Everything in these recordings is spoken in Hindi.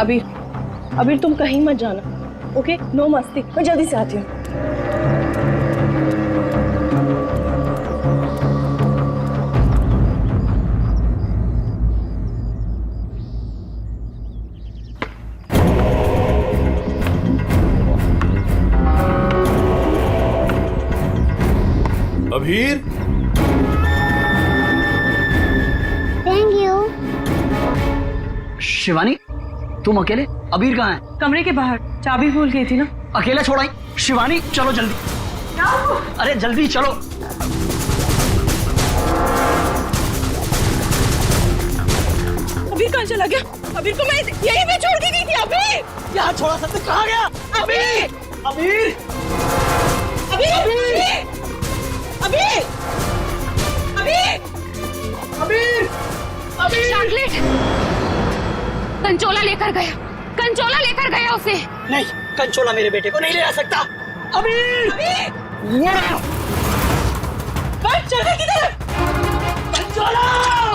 अबीर तुम कहीं मत जाना, ओके? नो मस्ती, मैं जल्दी से आती हूँ। अबीर, थैंक यू। शिवानी, तुम अकेले? अबीर कहाँ है? कमरे के बाहर, चाबी भूल गई थी ना। अकेला छोड़ आई? शिवानी चलो जल्दी, अरे जल्दी चलो। अबीर कहाँ चला गया? अबीर को मैं यहीं पे छोड़ के गई थी। अबीर यहाँ छोड़ा था तो कहाँ गया? अबीर अबीर, अबीर अबीर अबीर अबीर, अबीर। चॉकलेट कंचोला लेकर गया, कंचोला लेकर गया उसे। नहीं, कंचोला मेरे बेटे को नहीं ले आ सकता। अबीर, चल गई किधर? कंचोला!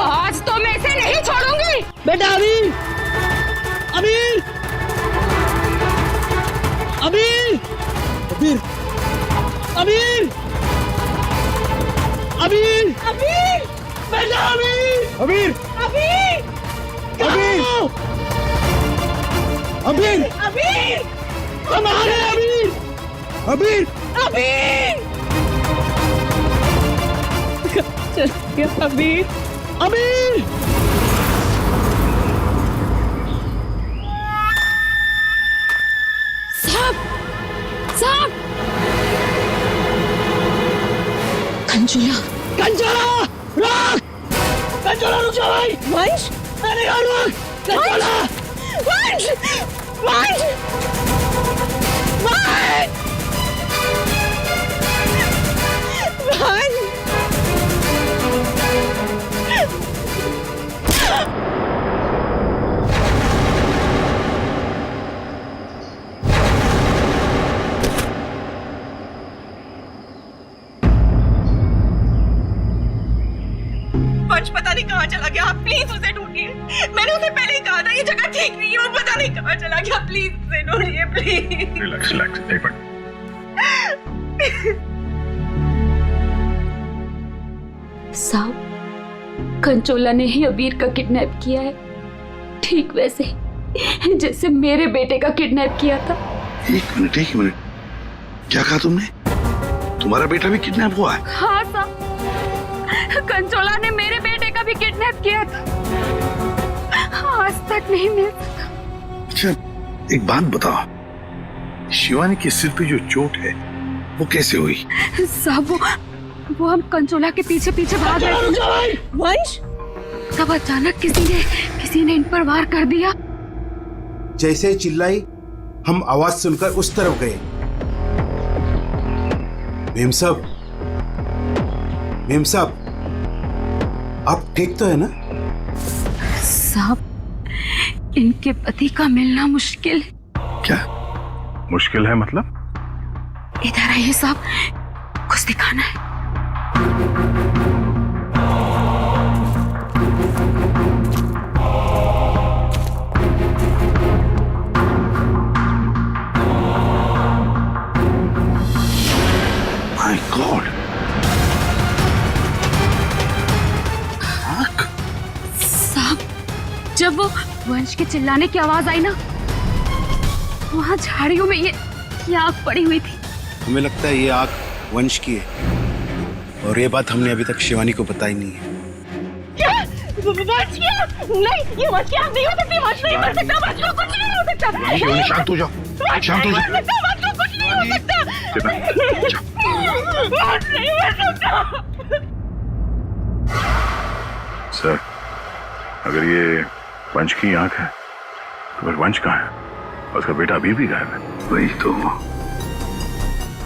आज तो मैं इसे नहीं छोड़ूंगी। बेटा अबीर, अबीर, अबीर, अबीर, अबीर, अबीर, अबीर बेटा अबीर, अबीर, अबीर अबीर, अबीर, अबीर कमाल है अबीर। अबीर, अबीर चल गया अबीर। अबीर, साहब, साहब, कंचोला, कंचोला रुक, कंचोला रुक जा भाई। वंश मैंने कहा रुक, कंचोला। वंश वंश वंश वंश वंश पता नहीं कहाँ चला गया। आप प्लीज उसे ढूंढिए। मैंने उसे पहले ही कहा था ये जगह ठीक नहीं है और पता नहीं कहाँ चला गया। प्लीज उसे ढूंढिए प्लीज। रिलैक्स रिलैक्स, एक मिनट। साहब, कंचोला ने ही अबीर का किडनैप किया है, ठीक वैसे ही जैसे मेरे बेटे का किडनैप किया था। एक मिनट, क्या कहा तुमने? तुम्हारा बेटा भी किडनैप हुआ है? हाँ साहब, कंचोला ने मेरे बेटे का भी किडनैप किया था, आज तक नहीं मिल सका। अच्छा, एक बात बताओ, शिवानी के सिर पे जो चोट है वो कैसे हुई? साहब, वो हम कंचोला के पीछे पीछे भाग रहे थे, वंश तब अचानक किसी ने इन पर वार कर दिया। जैसे ही चिल्लाई, हम आवाज सुनकर उस तरफ गए। मेम साहब, आप ठीक तो है ना? साहब, इनके पति का मिलना मुश्किल है। क्या मुश्किल है मतलब? इधर आइए साहब, कुछ दिखाना है। माय गॉड, साहब, जब वो वंश के चिल्लाने की आवाज आई ना, वहां झाड़ियों में ये आग पड़ी हुई थी। हमें लगता है ये आग वंश की है, और ये बात हमने अभी तक शिवानी को बताई नहीं है। क्या? वंश क्या? नहीं, ये वंश की आग नहीं हो सकती। वंश नहीं मर सकता। वंश को कुछ नहीं हो सकता। शिवानी शांत हो जाओ, शांत हो जाओ। वंश को कुछ नहीं हो सकता। वंश नहीं मर सकता। सर, अगर ये वंश की आंख है तो फिर वंश कहाँ है? और उसका बेटा अभी भी गायब है। वही तो।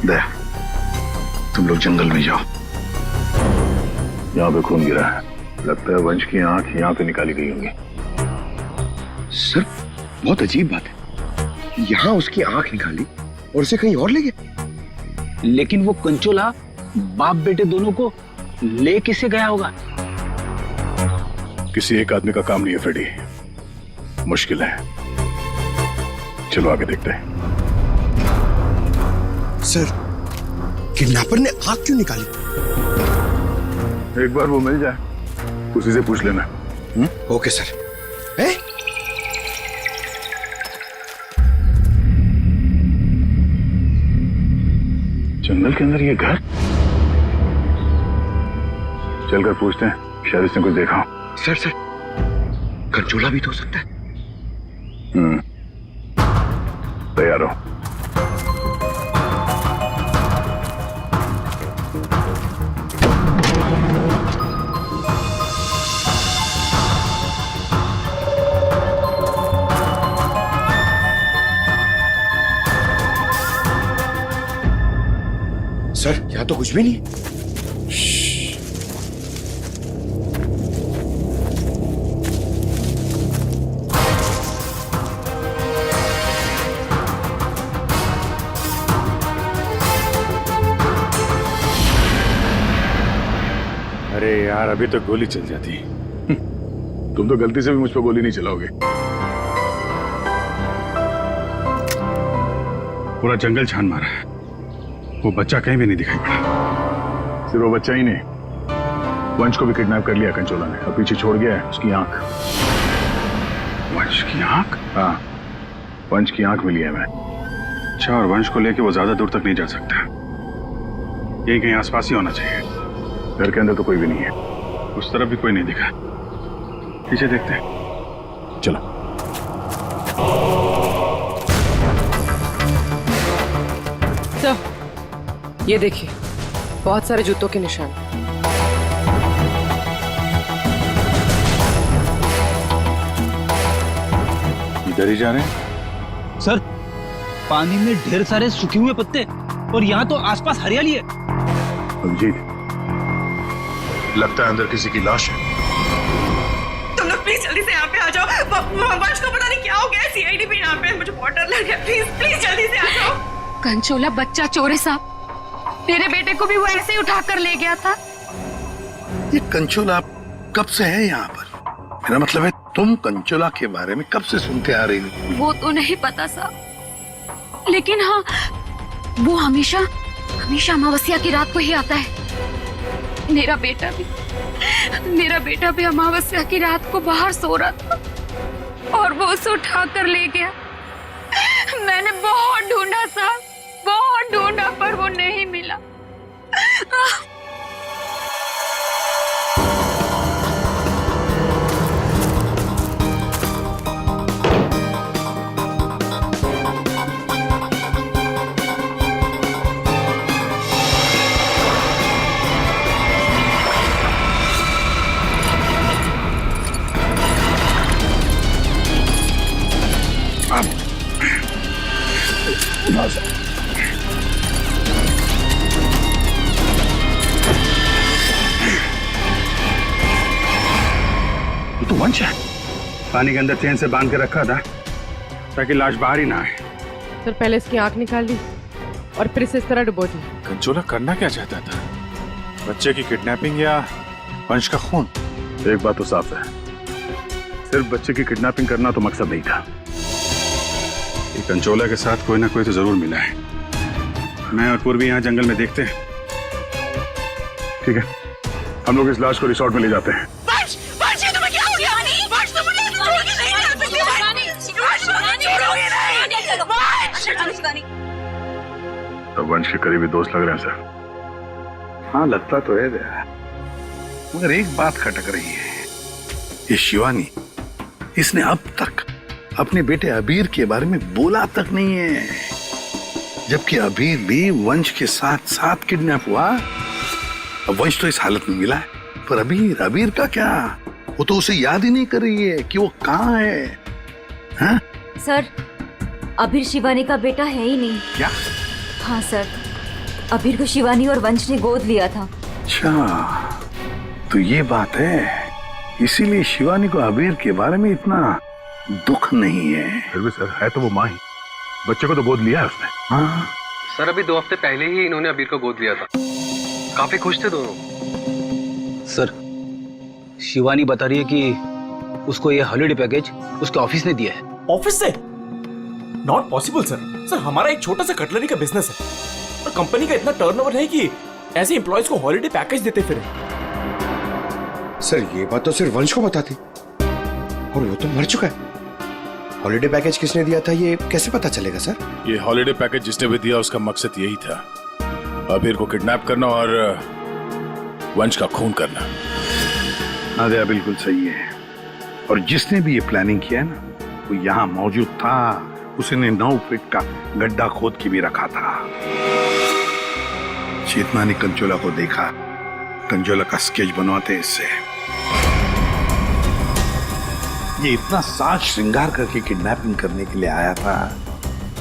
दया, तुम लोग जंगल में जाओ, यहाँ पे खून गिरा है, लगता है वंश की आंख यहाँ पे निकाली गई होंगी। सर बहुत अजीब बात है, यहाँ उसकी आंख निकाली और उसे कहीं और ले गया। लेकिन वो कंचोला बाप बेटे दोनों को ले किसे गया होगा? किसी एक आदमी का काम नहीं है फ्रेडी, मुश्किल है। चलो आगे देखते हैं। सर, किडनैपर ने आग क्यों निकाली? एक बार वो मिल जाए उसी से पूछ लेना। Okay sir. जंगल के अंदर ये घर, चलकर पूछते हैं, शायद इसने कुछ देखा हो। सर, कंचोला भी तो हो सकता है। तैयार हो? सर, यहाँ तो कुछ भी नहीं। अरे यार, अभी तो गोली चल जाती। तुम तो गलती से भी मुझ पर गोली नहीं चलाओगे। पूरा जंगल छान मारा है, वो बच्चा कहीं भी नहीं दिखाई पड़ा। सिर्फ वो बच्चा ही नहीं, वंश को भी किडनैप कर लिया कंचोला ने और पीछे छोड़ गया है उसकी आंख। वंश की आंख? हाँ, वंश की आंख मिली है मैं। अच्छा, और वंश को लेके वो ज्यादा दूर तक नहीं जा सकता, यही कहीं आसपास ही होना चाहिए। घर के अंदर तो कोई भी नहीं है, उस तरफ भी कोई नहीं दिखा। पीछे देखते हैं, चलो। सर, ये देखिए, बहुत सारे जूतों के निशान। इधर ही जा रहे हैं? सर, पानी में ढेर सारे सूखे हुए पत्ते और यहाँ तो आसपास हरियाली है। अभिजीत, लगता है अंदर किसी की लाश है। तुम लोग प्लीज जल्दी से यहाँ पे आ जाओ। वंश को पता नहीं क्या हो गया, सीआईडी भी यहाँ पे है, मुझे बहुत डर लग गया। प्लीज जल्दी से आ जाओ। कंचोला बच्चा चोर है साहब, मेरे बेटे को भी वो ऐसे ही उठा कर ले गया था। ये कंचोला कब से है यहाँ पर? मेरा मतलब है, तुम कंचोला के बारे में कब से सुनते आ रही हो? वो तो नहीं पता साहब, लेकिन हाँ, वो हमेशा अमावस्या की रात को ही आता है। मेरा बेटा भी अमावस्या की रात को बाहर सो रहा था और वो उसे उठा कर ले गया। मैंने बहुत ढूंढा साहब, बहुत ढूंढा, पर वो नहीं मिला। ये तो वंश है। पानी के अंदर चेन से बांध के रखा था ताकि लाश बाहर ही ना आए। सर, पहले इसकी आंख निकाल ली और फिर इसे इस तरह डुबो दी। कंचोला करना क्या चाहता था? बच्चे की किडनैपिंग या वंश का खून? एक बात तो साफ है, सिर्फ बच्चे की किडनैपिंग करना तो मकसद नहीं था। ये कंचोला के साथ कोई ना कोई तो जरूर मिला है। मैं और पूर्वी यहाँ जंगल में देखते हैं। ठीक है, हम लोग इस लाश को रिसोर्ट में ले जाते हैं। तो वंश के करीबी दोस्त लग रहे हैं सर। हाँ, लगता तो है, मगर एक बात खटक रही है। ये शिवानी, इसने अब तक अपने बेटे अबीर के बारे में बोला तक नहीं है, जबकि अबीर भी वंश के साथ साथ किडनैप हुआ। अब वंश तो इस हालत में मिला है, पर अबीर का क्या? वो तो उसे याद ही नहीं कर रही है कि वो कहाँ है। हाँ? सर, अबीर शिवानी का बेटा है ही नहीं। क्या? हाँ सर, अबीर को शिवानी और वंश ने गोद लिया था। अच्छा, तो ये बात है, इसीलिए शिवानी को अबीर के बारे में इतना दुख नहीं है। फिर भी सर, है तो वो माँ ही, बच्चे को तो गोद लिया है उसने। हाँ सर, अभी 2 हफ्ते पहले ही इन्होंने अबीर को गोद लिया था। काफी खुश थे दोनों। सर, शिवानी बता रही है कि उसको ये हॉलिडे पैकेज उसके ऑफिस ने दिया है। ऑफिस से? Not possible sir. सर हमारा एक छोटा सा कटलरी का बिजनेस है और कंपनी का इतना टर्नओवर है कि ऐसे एम्प्लॉयज को हॉलिडे पैकेज देते फिर। सर ये बात तो सिर्फ वंश को बताती, और वो तो मर चुका है। हॉलिडे पैकेज किसने दिया था ये कैसे पता चलेगा सर? ये हॉलिडे पैकेज जिसने भी दिया उसका मकसद यही था, अबीर को किडनैप करना और वंश का खून करना। नादिया बिल्कुल सही है, और जिसने भी ये प्लानिंग किया है ना वो यहाँ मौजूद था। उसने 9 फीट का गड्ढा खोद के भी रखा था। चेतना ने कंचोला को देखा, कंचोला का स्केच बनवाते इससे। ये इतना साज श्रृंगार करके किडनैपिंग करने के लिए आया था,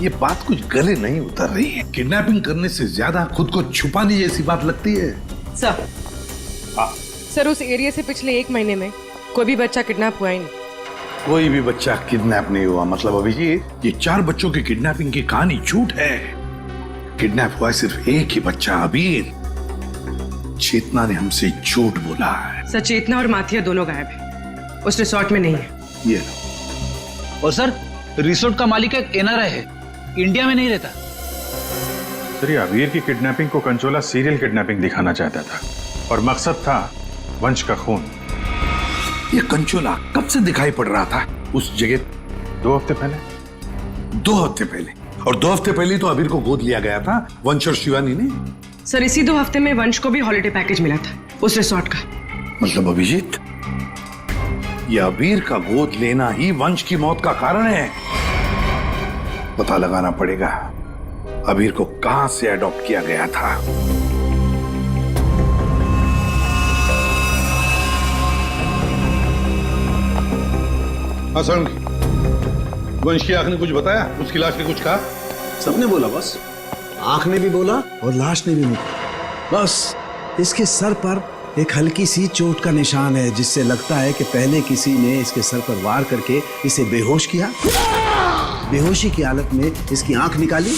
ये बात कुछ गले नहीं उतर रही है। किडनैपिंग करने से ज्यादा खुद को छुपाने जैसी बात लगती है। सर सर उस एरिया से पिछले 1 महीने में कोई भी बच्चा किडनैप हुआ ही नहीं। कोई भी बच्चा किडनैप नहीं हुआ मतलब अभिजीत, ये 4 बच्चों की किडनैपिंग की कहानी झूठ है। किडनैप हुआ सिर्फ एक ही बच्चा, अबीर। चेतना ने हमसे झूठ बोला है। सर चेतना और माथिया दोनों गायब है, उस रिसोर्ट में नहीं है। ये लो। और सर रिसोर्ट का मालिक एक एनआरआई है, इंडिया में नहीं रहता। सर ये अबीर की किडनैपिंग को कंचोला सीरियल किडनैपिंग दिखाना चाहता था और मकसद था वंश का खून। ये कंचोला कब से दिखाई पड़ रहा था उस जगह? 2 हफ्ते पहले। 2 हफ्ते पहले? और 2 हफ्ते पहले तो अबीर को गोद लिया गया था वंश और शिवानी ने। सर इसी 2 हफ्ते में वंश को भी हॉलिडे पैकेज मिला था उस रिसोर्ट का। मतलब अभिजीत, ये अबीर का गोद लेना ही वंश की मौत का कारण है। पता लगाना पड़ेगा अबीर को कहां से अडॉप्ट किया गया था। हसन, वंश की आंख ने कुछ बताया? उसकी लाश ने कुछ कहा? सबने बोला बस, आंख ने भी बोला और लाश ने भी बोला। बस इसके सर पर एक हल्की सी चोट का निशान है, जिससे लगता है कि पहले किसी ने इसके सर पर वार करके इसे बेहोश किया। बेहोशी की हालत में इसकी आंख निकाली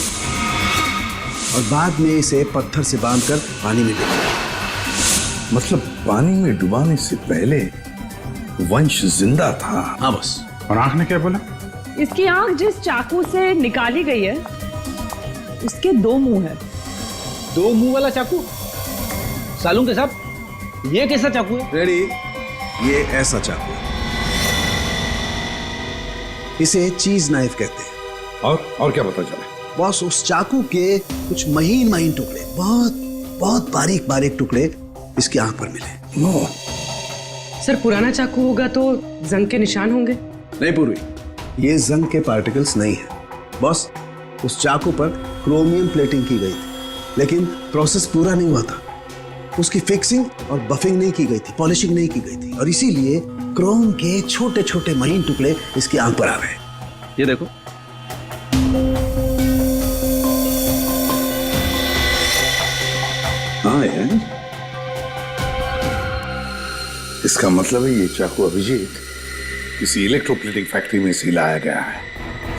और बाद में इसे पत्थर से बांधकर पानी में डुबाया। मतलब पानी में डुबाने से पहले वंश जिंदा था? हाँ बस। और आंख ने क्या बोला? इसकी आंख जिस चाकू से निकाली गई है उसके 2 मुंह है। 2 मुंह वाला चाकू? सालूं के साथ ये कैसा चाकू है? रेडी, ये ऐसा चाकू है, इसे चीज नाइफ कहते हैं। और क्या पता चला? बॉस उस चाकू के कुछ महीन महीन टुकड़े, बहुत बहुत बारीक बारीक टुकड़े इसकी आंख पर मिले। नो सर पुराना चाकू होगा तो जंग के निशान होंगे। नहीं पूर्वी, ये जंग के पार्टिकल्स नहीं है बॉस। उस चाकू पर क्रोमियम प्लेटिंग की गई थी, लेकिन प्रोसेस पूरा नहीं हुआ था। उसकी फिक्सिंग और बफिंग नहीं की गई थी, पॉलिशिंग नहीं की गई थी, और इसीलिए क्रोम के छोटे छोटे महीन टुकड़े इसकी आंख पर आ गए। ये देखो। हाँ यार, इसका मतलब है ये चाकू अभिजीत किसी इलेक्ट्रोप्लेटिंग फैक्ट्री में से लाया गया है,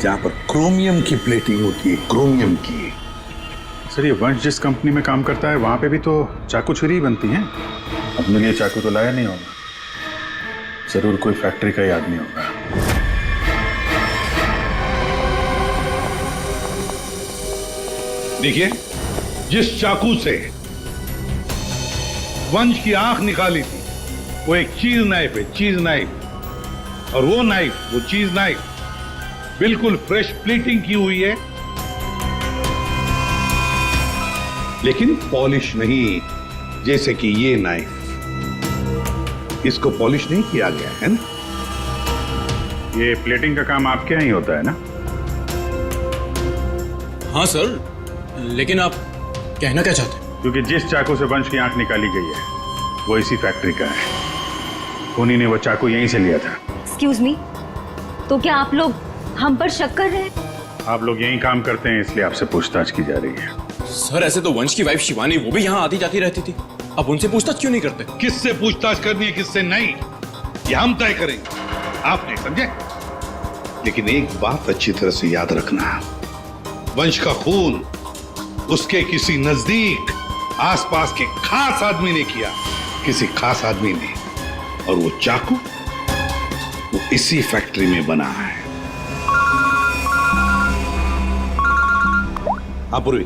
जहां पर क्रोमियम की प्लेटिंग होती है, क्रोमियम की। सर ये वंश जिस कंपनी में काम करता है वहां पे भी तो चाकू छुरी ही बनती हैं। अपने लिए चाकू तो लाया नहीं होगा, जरूर कोई फैक्ट्री का ही आदमी होगा। देखिए, जिस चाकू से वंश की आंख निकाली थी वो एक चीज नाइफ है, चीज नाइफ। और वो नाइफ, वो चीज नाइफ बिल्कुल फ्रेश प्लेटिंग की हुई है, लेकिन पॉलिश नहीं, जैसे कि ये नाइफ। इसको पॉलिश नहीं किया गया है ना। ये प्लेटिंग का काम आपके यहाँ ही होता है ना? हाँ सर, लेकिन आप कहना क्या चाहते हैं? क्योंकि जिस चाकू से वंश की आंख निकाली गई है वो इसी फैक्ट्री का है। उन्हीं ने वो चाकू यहीं से लिया था। एक्सक्यूज मी, तो क्या आप लोग हम पर शक कर रहे हैं? आप लोग यहीं काम करते हैं इसलिए आपसे पूछताछ की जा रही है। सर ऐसे तो वंश की वाइफ शिवानी वो भी यहाँ आती जाती रहती थी, अब उनसे पूछताछ क्यों नहीं करते? किससे पूछताछ करनी है किससे नहीं, ये हम तय करेंगे, आप नहीं समझे। लेकिन एक बात अच्छी तरह से याद रखना, वंश का खून उसके किसी नजदीक आसपास के खास आदमी ने किया, किसी खास आदमी ने। और वो चाकू वो इसी फैक्ट्री में बना है। हाँ पूर्वी।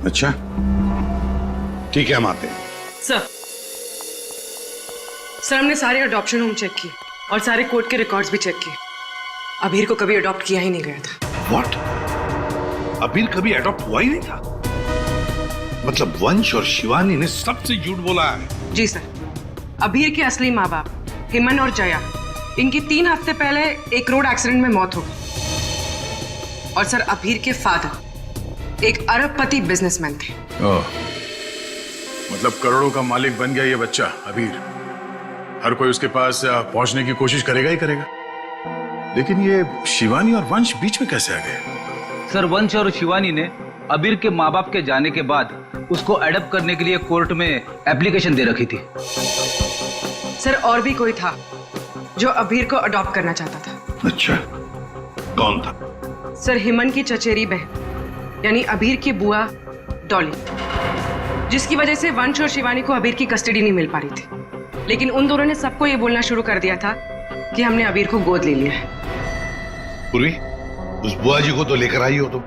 अच्छा ठीक है, हम आते हैं। सर हमने सारे अडॉप्शन होम चेक किए और सारे कोर्ट के रिकॉर्ड्स भी चेक किए। अबीर को कभी अडॉप्ट किया ही नहीं गया था। व्हाट? अबीर कभी अडॉप्ट हुआ ही नहीं था? मतलब वंश और शिवानी ने सबसे झूठ बोला है? जी सर। अबीर के असली माँ बाप हेमन और जया, इनकी 3 हफ्ते पहले एक रोड एक्सीडेंट में मौत हो गई। और सर अबीर के फादर एक अरबपति बिजनेसमैन थे। मतलब करोड़ों का मालिक बन गया ये बच्चा अबीर। हर कोई उसके पास पहुंचने की कोशिश करेगा ही करेगा। लेकिन ये शिवानी और वंश बीच में कैसे आ गए? सर वंश और शिवानी ने अबीर के माँ बाप के जाने के बाद उसको अडॉप्ट करने के लिए कोर्ट में एप्लीकेशन दे रखी थी। सर और भी कोई था जो अबीर को अडॉप्ट करना चाहता था। अच्छा, कौन था? सर हेमन की चचेरी बहन यानी अबीर की बुआ डॉली, जिसकी वजह से वंश और शिवानी को अबीर की कस्टडी नहीं मिल पा रही थी। लेकिन उन दोनों ने सबको ये बोलना शुरू कर दिया था कि हमने अबीर को गोद ले लिया है। पूर्वी, उस बुआ जी को तो लेकर आई हो तुम,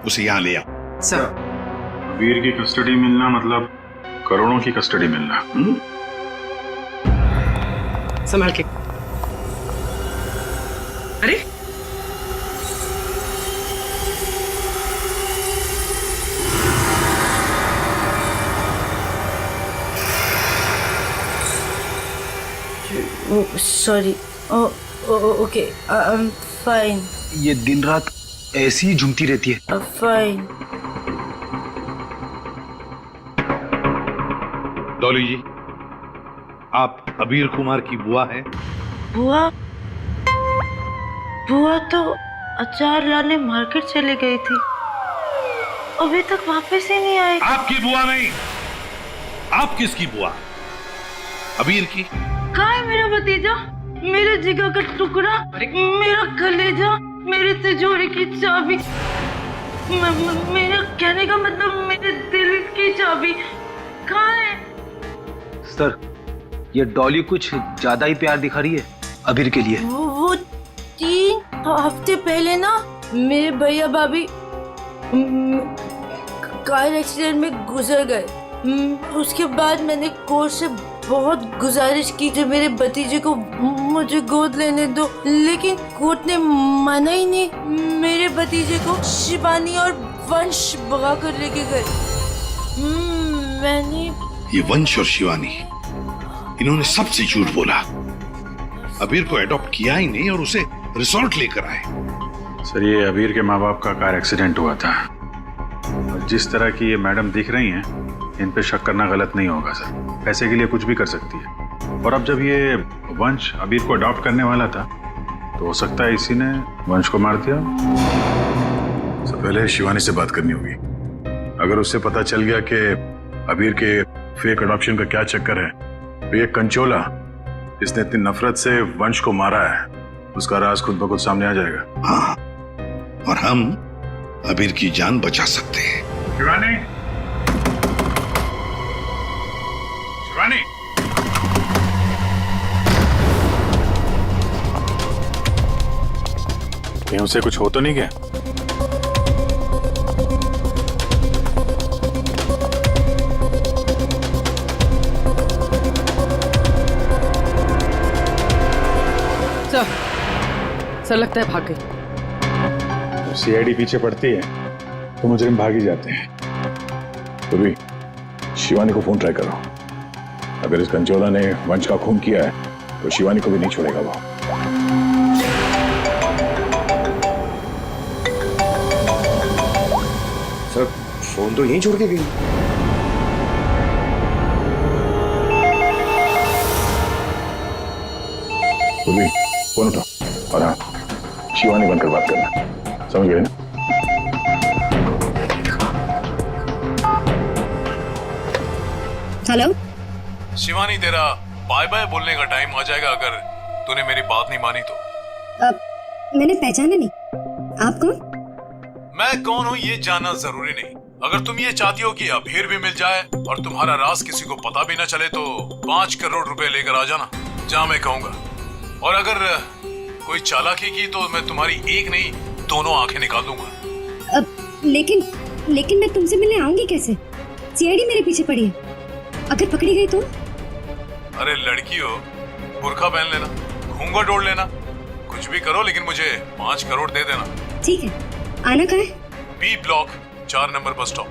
उसे यहाँ ले आओ। सर अबीर की कस्टडी मिलना मतलब करोड़ों की कस्टडी मिलना। संभाल के। अरे sorry. Okay, I am fine. ये दिन रात ऐसी ही झूमती रहती है। फाइन। डॉली जी, आप अबीर कुमार की बुआ हैं? बुआ? बुआ तो अचार लाने मार्केट चली गई थी, अभी तक वापस ही नहीं आई। आपकी बुआ नहीं। आप किसकी बुआ? अबीर की? कहाँ है मेरा भतीजा, मेरे जिगर का टुकड़ा, मेरा कलेजा, मेरे तिजोरी की चाबी, मेरा कहने का मतलब मेरे दिल की चाबी कहाँ है? सर ये डॉली कुछ ज्यादा ही प्यार दिखा रही है अबीर के लिए। वो 3 हफ्ते पहले ना मेरे भैया भाभी कार एक्सीडेंट में गुजर गए। उसके बाद मैंने कोर्ट से बहुत गुजारिश की कि मेरे भतीजे को मुझे गोद लेने दो, लेकिन कोर्ट ने माना ही नहीं। मेरे भतीजे को शिवानी और वंश भगा कर लेके गए। मैंने ये वंश और शिवानी, इन्होंने सबसे झूठ बोला। अबीर को एडॉप्ट किया ही नहीं और उसे रिसोर्ट लेकर आए। सर ये अबीर के माँ बाप का कार एक्सीडेंट हुआ था। और जिस तरह की ये मैडम दिख रही हैं, इन पे शक करना गलत नहीं होगा सर। पैसे के लिए कुछ भी कर सकती है। और अब जब ये वंश अबीर को अडॉप्ट करने वाला था तो हो सकता है इसी ने वंश को मार दिया। सबसे पहले शिवानी से बात करनी होगी। अगर उससे पता चल गया कि अबीर के फेक अडॉप्शन का क्या चक्कर है, तो ये कंचोला इसने इतनी नफरत से वंश को मारा है, उसका राज खुद ब खुद सामने आ जाएगा। हाँ, और हम अबीर की जान बचा सकते हैं। शिवानी, शिवानी, कहीं उसे कुछ हो तो नहीं गया? सर लगता है भाग गई। सीआईडी पीछे पड़ती है तो मुजरिम भाग ही जाते हैं। तो भी शिवानी को फोन ट्राई करो। अगर इस कंचोला ने वंश का खून किया है तो शिवानी को भी नहीं छोड़ेगा वो। सर फोन तो यहीं छोड़ के गई। तो भी फोन उठा और हाँ, शिवानी बनकर बात करना, समझ गए ना? हेलो शिवानी, तेरा बाय बाय बोलने का टाइम आ जाएगा अगर तूने मेरी बात नहीं मानी तो। मैंने पहचाना नहीं, आप कौन? मैं कौन हूँ ये जानना जरूरी नहीं। अगर तुम ये चाहती हो कि अबीर भी मिल जाए और तुम्हारा राज किसी को पता भी ना चले तो 5 करोड़ रुपए लेकर आ जाना, जहाँ मैं कहूँगा। और अगर कोई चालाकी की तो मैं तुम्हारी एक नहीं 2 आंखें निकाल दूंगा। लेकिन मैं तुमसे मिलने आऊंगी कैसे? सीआईडी मेरे पीछे पड़ी है। अगर पकड़ी गई तो? अरे लड़की हो, बुर्का पहन लेना, घूंघट ओढ़ लेना, कुछ भी करो लेकिन मुझे 5 करोड़ दे देना। ठीक है। आना कहाँ है? B block 4 number bus stop.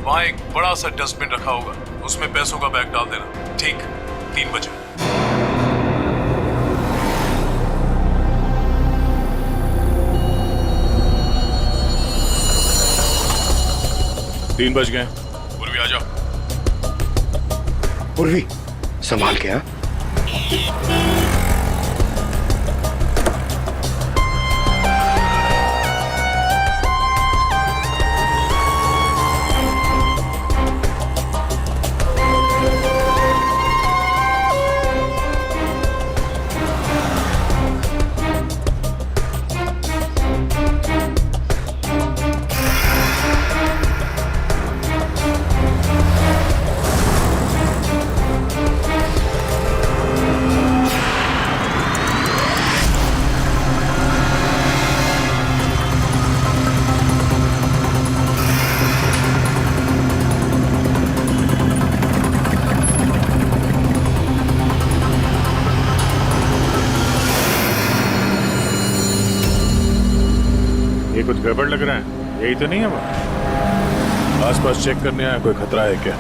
वहाँ एक बड़ा सा डस्टबिन रखा होगा, उसमें पैसों का बैग डाल देना। ठीक 3 बजे। 3 बज गए। पूर्वी आ जाओ। पूर्वी संभाल के। हाँ ये कुछ गड़बड़ लग रहा है, यही तो नहीं है वो? आसपास चेक करने आया, कोई खतरा है क्या?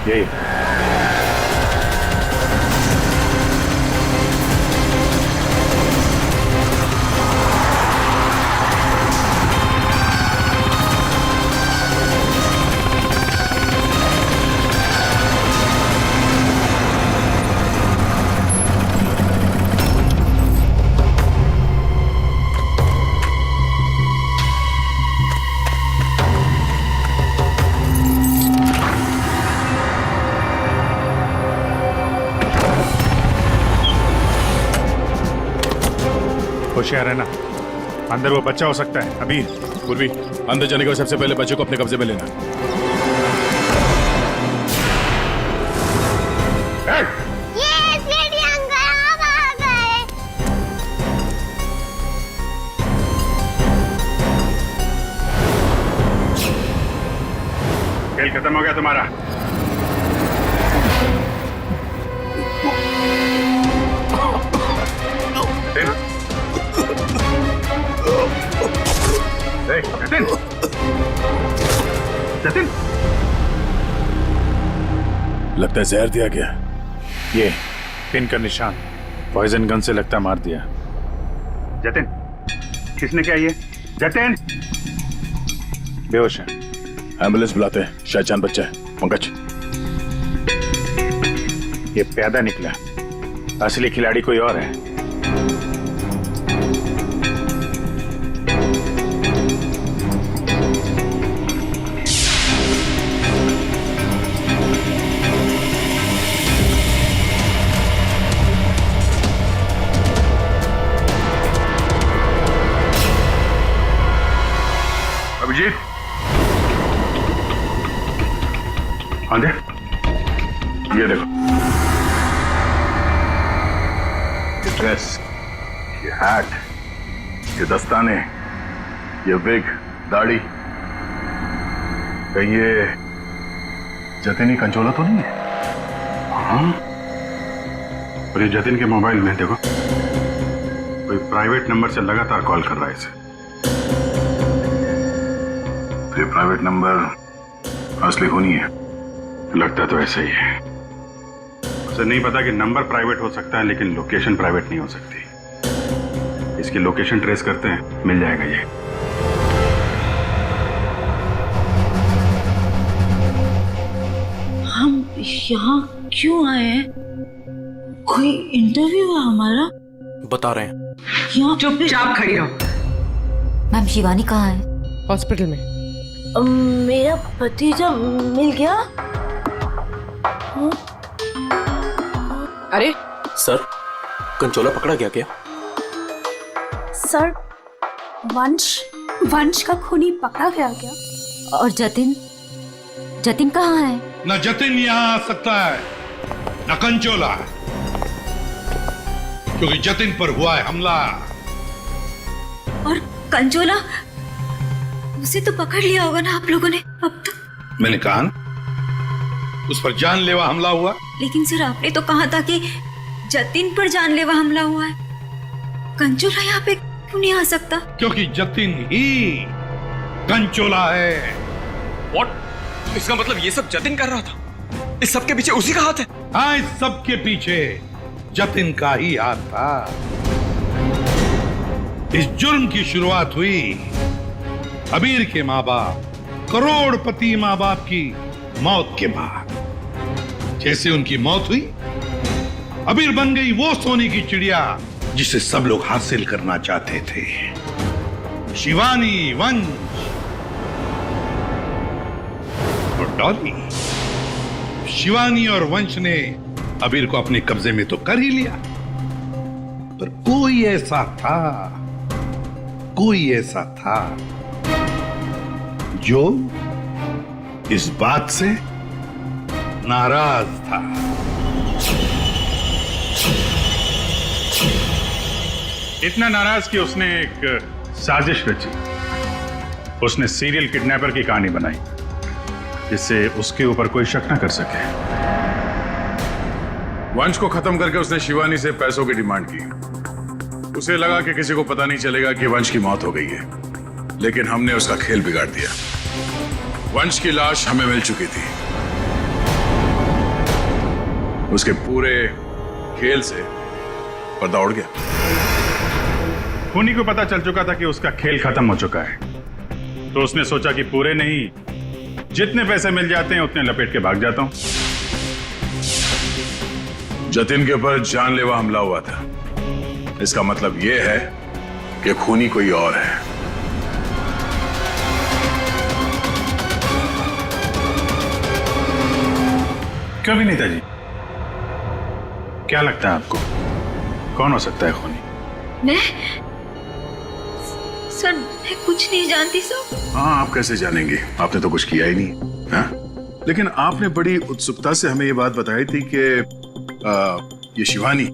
यही होशियार है ना, अंदर वो बच्चा हो सकता है। अभी पूर्वी, अंदर जाने के बाद सबसे पहले बच्चे को अपने कब्जे में लेना। खेल खत्म हो गया तुम्हारा। जतिन, जतिन, लगता है जहर दिया गया। ये पिन का निशान पॉइजन गन से लगता मार दिया। जतिन, किसने किया ये? जतिन बेहोश है। एम्बुलेंस बुलाते हैं, शायद जान बच्चा है। पंकज, ये पैदा निकला, असली खिलाड़ी कोई और है। अभिजीत, हाँ दे, ये देखो, ये ड्रेस, ये हैट, ये दस्ताने, ये विग, दाढ़ी, कहीं ये जतिन का कंचोला तो नहीं है? हाँ, और ये जतिन के मोबाइल में देखो, कोई प्राइवेट नंबर से लगातार कॉल कर रहा है इसे। ये प्राइवेट नंबर असली होनी है। लगता तो ऐसा ही है। उसे नहीं पता कि नंबर प्राइवेट हो सकता है लेकिन लोकेशन प्राइवेट नहीं हो सकती। इसकी लोकेशन ट्रेस करते हैं, मिल जाएगा ये। हम यहाँ क्यों आए हैं? कोई इंटरव्यू है हमारा? बता रहे हैं। यहाँ चुपचाप खड़ी रहो। मैम शिवानी कहाँ है? हॉस्पिटल में। मेरा भतीजा मिल गया? अरे सर, कंचोला पकड़ा गया क्या? सर, वंश का खूनी पकड़ा गया क्या? और जतिन? जतिन कहाँ है? ना जतिन यहाँ आ सकता है, न कंचोला, क्योंकि जतिन पर हुआ है हमला। और कंचोला, उसे तो पकड़ लिया होगा ना आप लोगों ने अब तक? मैंने कहा ना, उस पर जानलेवा हमला हुआ। लेकिन सर आपने तो कहा था कि जतिन पर जानलेवा हमला हुआ है। कंचोला यहाँ पे क्यों नहीं आ सकता? क्योंकि जतिन ही कंचोला है। What? इसका मतलब ये सब जतिन कर रहा था? इस सब के पीछे उसी का हाथ है? हाँ, इस सब के पीछे जतिन का ही हाथ था। इस जुर्म की शुरुआत हुई अबीर के माँ बाप, करोड़पति माँ बाप की मौत के बाद। जैसे उनकी मौत हुई, अबीर बन गई वो सोने की चिड़िया जिसे सब लोग हासिल करना चाहते थे, शिवानी, वंश और डॉली। शिवानी और वंश ने अबीर को अपने कब्जे में तो कर ही लिया, पर कोई ऐसा था जो इस बात से नाराज था। इतना नाराज कि उसने एक साजिश रची। उसने सीरियल किडनैपर की कहानी बनाई जिससे उसके ऊपर कोई शक न कर सके। वंश को खत्म करके उसने शिवानी से पैसों की डिमांड की। उसे लगा कि किसी को पता नहीं चलेगा कि वंश की मौत हो गई है, लेकिन हमने उसका खेल बिगाड़ दिया। वंश की लाश हमें मिल चुकी थी। उसके पूरे खेल से पर्दा उड़ गया। खूनी को पता चल चुका था कि उसका खेल खत्म हो चुका है, तो उसने सोचा कि पूरे नहीं, जितने पैसे मिल जाते हैं उतने लपेट के भाग जाता हूं। जतिन के ऊपर जानलेवा हमला हुआ था। इसका मतलब यह है कि खूनी कोई और है। कभी नहीं था जी। क्या लगता है आपको, कौन हो सकता है खूनी? मैं सर, मैं कुछ नहीं जानती सर। हाँ, आप कैसे जानेंगे? आपने तो कुछ किया ही नहीं। हाँ? लेकिन आपने बड़ी उत्सुकता से हमें ये बात बताई थी कि ये शिवानी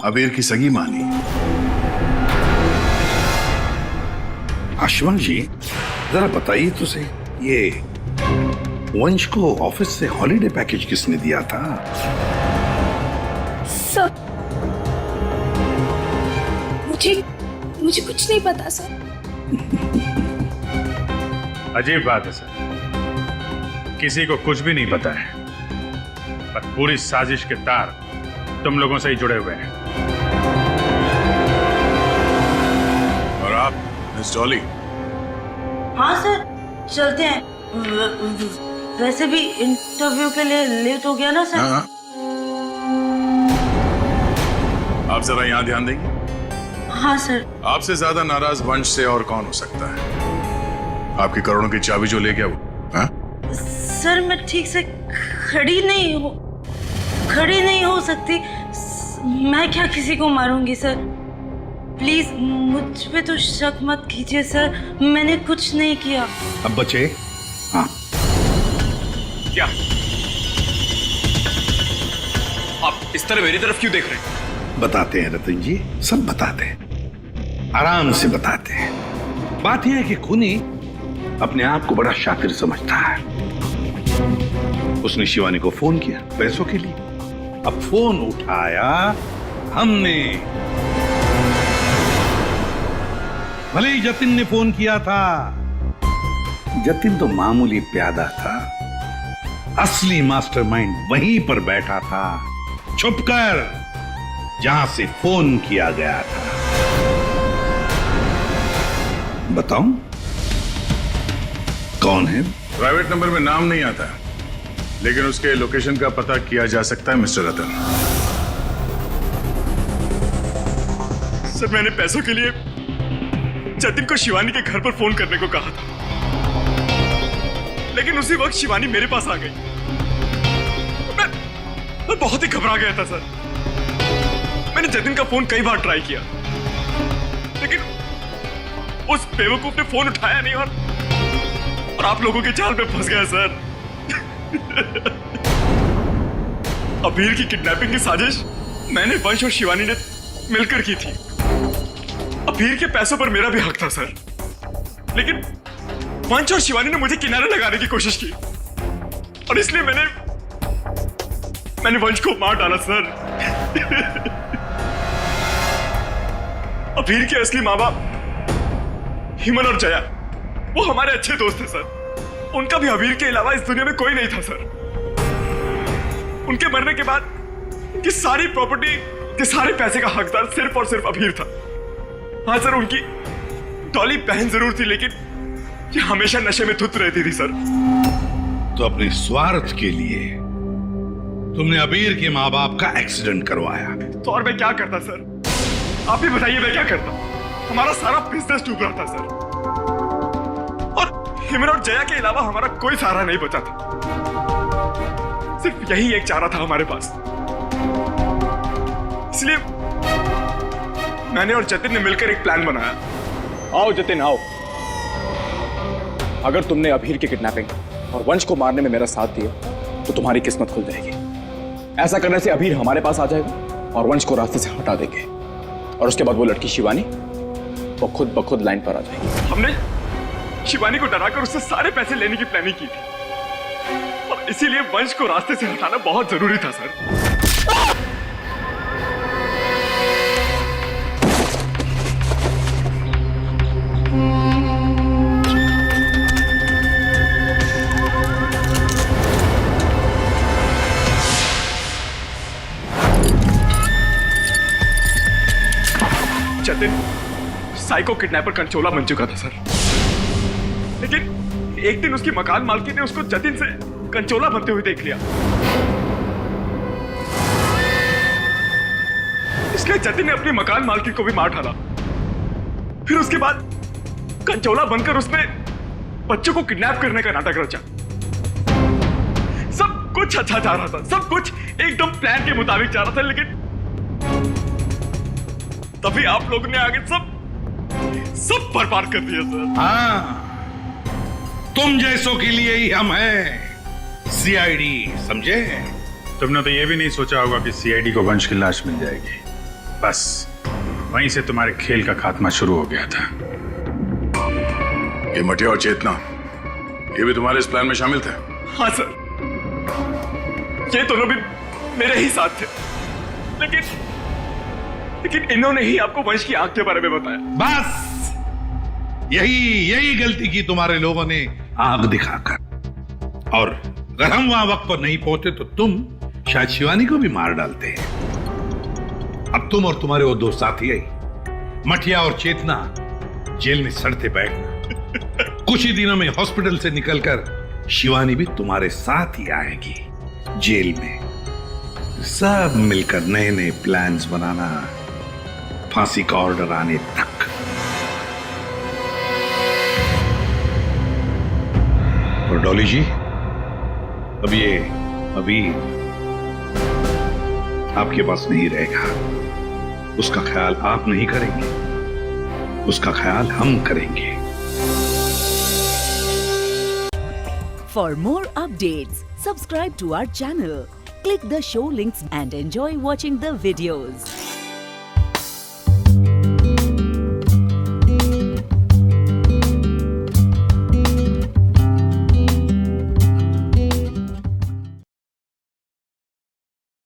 अबीर की सगी मानी। आशुमान जी, जरा बताइए तो सही, ये वंश को ऑफिस से हॉलिडे पैकेज किसने दिया था? सर, मुझे कुछ नहीं पता सर। अजीब बात है सर, किसी को कुछ भी नहीं पता है, पर पूरी साजिश के तार तुम लोगों से ही जुड़े हुए हैं। और आप मिस डॉली? हाँ सर, चलते हैं। वैसे भी इंटरव्यू के लिए लेट हो गया ना सर। हाँ। आप जरा यहाँ ध्यान देंगे? हाँ सर। आपसे ज्यादा नाराज वंश से और कौन हो सकता है? आपकी करोड़ों की चाबी जो ले गया वो। हाँ? सर, मैं ठीक से खड़ी नहीं हो सकती। मैं क्या किसी को मारूंगी सर? प्लीज मुझ पे तो शक मत कीजिए सर, मैंने कुछ नहीं किया। अब बचे? हाँ। क्या आप इस तरह मेरी तरफ क्यों देख रहे हैं? बताते हैं रतन जी, सब बताते हैं, आराम से बताते हैं। बात यह है कि खूनी अपने आप को बड़ा शातिर समझता है। उसने शिवानी को फोन किया पैसों के लिए। अब फोन उठाया हमने। भले ही जतिन ने फोन किया था, जतिन तो मामूली प्यादा था, असली मास्टरमाइंड वहीं पर बैठा था, छुपकर, जहां से फोन किया गया था। बताऊं कौन है? प्राइवेट नंबर में नाम नहीं आता, लेकिन उसके लोकेशन का पता किया जा सकता है मिस्टर रतन। सर, मैंने पैसों के लिए जतिन को शिवानी के घर पर फोन करने को कहा था, लेकिन उसी वक्त शिवानी मेरे पास आ गई। मैं बहुत ही घबरा गया था सर। मैंने जतिन का फोन कई बार ट्राई किया, लेकिन उस बेवकूफ ने फोन उठाया नहीं और आप लोगों के जाल में फंस गया सर। अबीर की किडनैपिंग की साजिश मैंने, वंश और शिवानी ने मिलकर की थी। अबीर के पैसों पर मेरा भी हक था सर, लेकिन वंश और शिवानी ने मुझे किनारे लगाने की कोशिश की और इसलिए मैंने वंश को मार डाला सर। अबीर के असली माँ बाप हिमन और जया, वो हमारे अच्छे दोस्त थे सर। उनका भी अबीर के अलावा इस दुनिया में कोई नहीं था सर। उनके मरने के बाद उनकी सारी प्रॉपर्टी के सारे पैसे का हकदार सिर्फ और सिर्फ अबीर था। हाँ सर, उनकी डॉली बहन जरूर थी, लेकिन ये हमेशा नशे में धुत रहती थी सर। तो अपने स्वार्थ के लिए तुमने अबीर के माँ बाप का एक्सीडेंट करवाया। तो और मैं क्या करता सर? आप ही बताइए मैं क्या करता? हमारा सारा बिजनेस डूब रहा था सर, और हिमन और जया के अलावा हमारा कोई सहारा नहीं बचा था। सिर्फ यही एक चारा था हमारे पास। इसलिए मैंने और जतिन ने मिलकर एक प्लान बनाया। आओ जतिन आओ। अगर तुमने अबीर की किडनैपिंग और वंश को मारने में मेरा साथ दिया तो तुम्हारी किस्मत खुल जाएगी। ऐसा करने से अबीर हमारे पास आ जाएगा और वंश को रास्ते से हटा देंगे, और उसके बाद वो लड़की शिवानी वो खुद ब खुद लाइन पर आ जाएगी। हमने शिवानी को डराकर उससे सारे पैसे लेने की प्लानिंग की थी, और इसीलिए वंश को रास्ते से हटाना बहुत जरूरी था सर। जतिन साइको किडनैपर कंचोला बन चुका था सर, लेकिन एक दिन उसकी मकान मालकिन ने उसको जतिन से कंचोला बनते हुए देख लिया। इसलिए जतिन ने अपनी मकान मालकिन को भी मार डाला। फिर उसके बाद कंचोला बनकर उसने बच्चों को किडनैप करने का नाटक रचा। सब कुछ अच्छा जा रहा था, सब कुछ एकदम प्लान के मुताबिक जा रहा था, लेकिन तभी आप लोगों ने आगे सब बर्बाद कर दिया सर। हाँ, तुम जैसों के लिए ही हम हैं, सीआईडी, समझे? तुमने तो ये भी नहीं सोचा होगा कि सीआईडी को वंश की लाश मिल जाएगी। बस वहीं से तुम्हारे खेल का खात्मा शुरू हो गया था। ये मटिया और चेतना, ये भी तुम्हारे इस प्लान में शामिल थे? हाँ सर, ये दोनों भी मेरे ही साथ थे, लेकिन इन्होंने ही आपको वंश की आंख के बारे में बताया। बस यही गलती की तुम्हारे लोगों ने, आग दिखाकर। और अगर हम वहां वक्त पर नहीं पहुंचे तो तुम शायद शिवानी को भी मार डालते। अब तुम और तुम्हारे वो दो साथी आई, मटिया और चेतना, जेल में सड़ते बैठना। कुछ ही दिनों में हॉस्पिटल से निकलकर शिवानी भी तुम्हारे साथ ही आएगी जेल में। सब मिलकर नए नए प्लान्स बनाना, फांसी का ऑर्डर आने तक। और डॉली जी, अब ये अभी आपके पास नहीं रहेगा। उसका ख्याल आप नहीं करेंगे, उसका ख्याल हम करेंगे। For more updates, subscribe to our channel, click the show links and enjoy watching the videos.